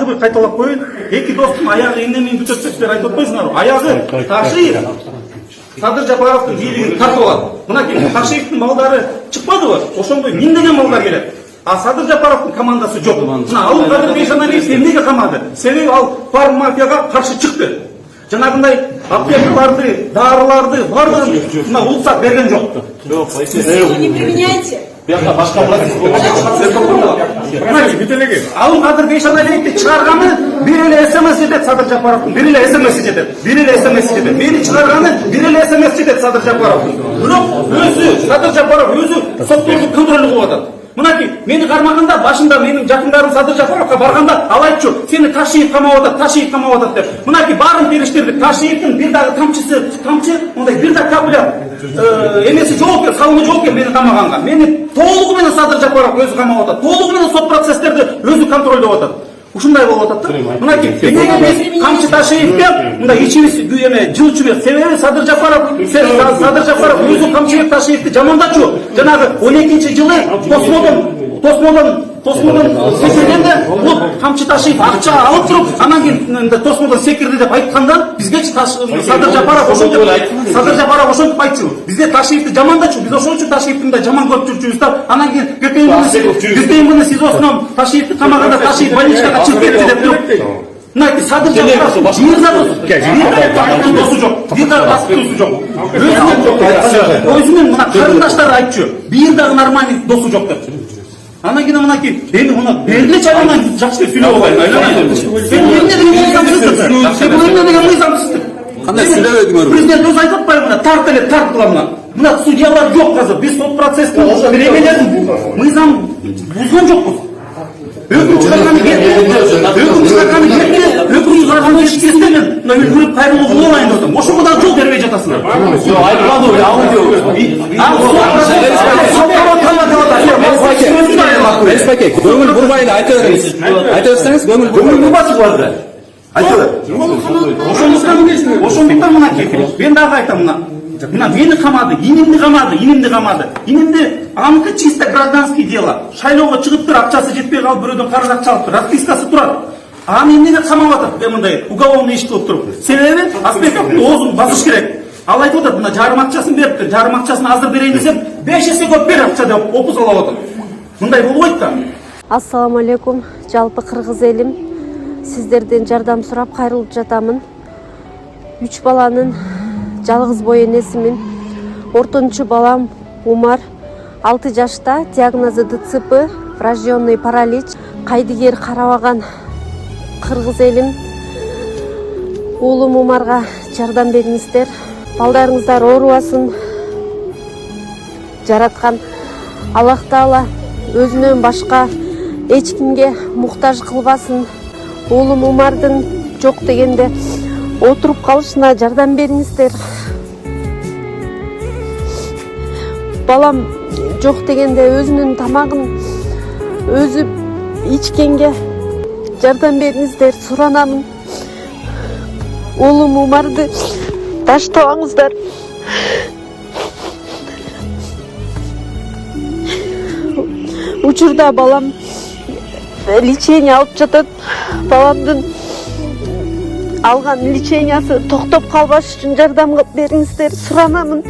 бір қайталап қойын. Екі достым аяғы енемен бүтөтсектер айтып отпайсыңдар. Аяғы Ташиев Садыр Жапаровтың билігін тартып алады. Мына Ташиевтің малдары шықпады ғой. Ошондой миңдеген малдар келеді. А Садыр Жапаровтың командасы жоқ. Мына Алым Кадыр Бейшаналиев эмнеге камады? Себеби ал фарм мафияга каршы чыкты. Жанагындай аптекаларды, дарыларды бардығын мына улуцак берген жоқ. Не применяйте. Алым Кадыр Бейшаналиевти чыгарганы бир эле СМС жетет Садыр Жапаровдун. Бир эле СМС жетет. Мени чыгарганы бир эле СМС жетет Садыр Жапаровдун. Бирок өзү Садыр Жапаров өзү соттордун контролу кылып атат. Мынакей, мени кармаганда башында менин жакындарым Садыр Жапаровго барганда ал айтчу, сени Ташиев камап атат деп. Мынакей баарын териштирдик. Ташиевдин бир дагы тамчы, мындай бир да капля эмеси жооп, салымы жооп мени камаганга. Мени толугу менен Садыр Жапаров өзү камап атат. Толугу менен сот процесстерди өзү контролдоп атат. Ушундай болуп атат да. Мынакей, эмнеге биз камчы Ташиевге мындай ичибиз эме жылчубек. Себеби Садыр Жапаров өзү камчы Ташиевди жамандачу. Жанагы 12-жылы Тосмодон секиргенде бул камчы Ташиев акча алып туруп, анан кийин Тосмодон секирди деп айтканда, бизгечи Садыр Жапаров ошентип айтчу. Бизде Ташиевди жамандачу, биз ошон үчүн Ташиевдин да жаман көрүп жүрчүбүз да. Анан кийин Гүртеймуну СИЗОсунан Ташиевди камаганда Ташиев больничкага чыгып кетти деп туруп. Мына Садыр Жапаров бир дагы досу жок. Өзүнүн мына карындаштары айтчу, бир дагы нормальный досу жок деп. Анан кийин мынакей, эми муну бергиле чайланан жакшы деп сүйлөп алайын. Сен эмне деген мыйзамсыздык? Кандай сүйлөбөдүңөр? Президент өзү айтып атпайбы мына тарт кыла мына. Мына судьялар жок азыр. Биз сот процесстин беремелерин мыйзам бузган жокпуз. Өкүм чыгарганы ешкестемен мына өлгүрүп кайрылуу кылып алайын деп атам. Ошого дагы жол бербей жатасыңар. Респаке, көңүл бурбайын айта бериңиз. Айта берсеңиз көңүл бурбасы бар да. Айта бер. Ошондуктан мынакей, мен дагы айтам мына мени камады, инимди камады. Инимди аныкы чисто гражданский дело. Шайлоого чыгыптыр, акчасы жетпей калып, бирөөдөн карыз акча алыптыр, распискасы турат. Аны эмнеге камап атат? Мындай уголовный иш кылып туруп. Себеби Аспековдун оозун басыш керек. Ал айтып атат, мына жарым акчасын бериптир, жарым акчасын азыр берейин десем, 5 эсе көп бер акча деп опус алып атат. Мындай болбойт да. Ассаламу алейкум, жалпы кыргыз элим. Сиздерден жардам сурап кайрылып жатамын. 3 баланын жалгыз бой энесимин. Ортончу балам Умар 6 жашта, диагнозу ДЦП, врожденный паралич. Кайдыгер карабаган кыргыз элим. Уулум Умарга жардам бериңиздер. Балдарыңыздар оорубасын. Жараткан Аллах Таала өзүнөн башка эч кимге муктаж кылбасын. Уулум Умардын жок дегенде отуруп калышына жардам бериңиздер. Балам жок дегенде өзүнүн тамагын өзү ичкенге жардам бериңиздер, суранамын. Уулум Умарды таштабаңыздар. Учурда балам лечение алып жатат. Баламдын алган лечениясы токтоп калбаш үчүн жардам бериңиздер, суранамын.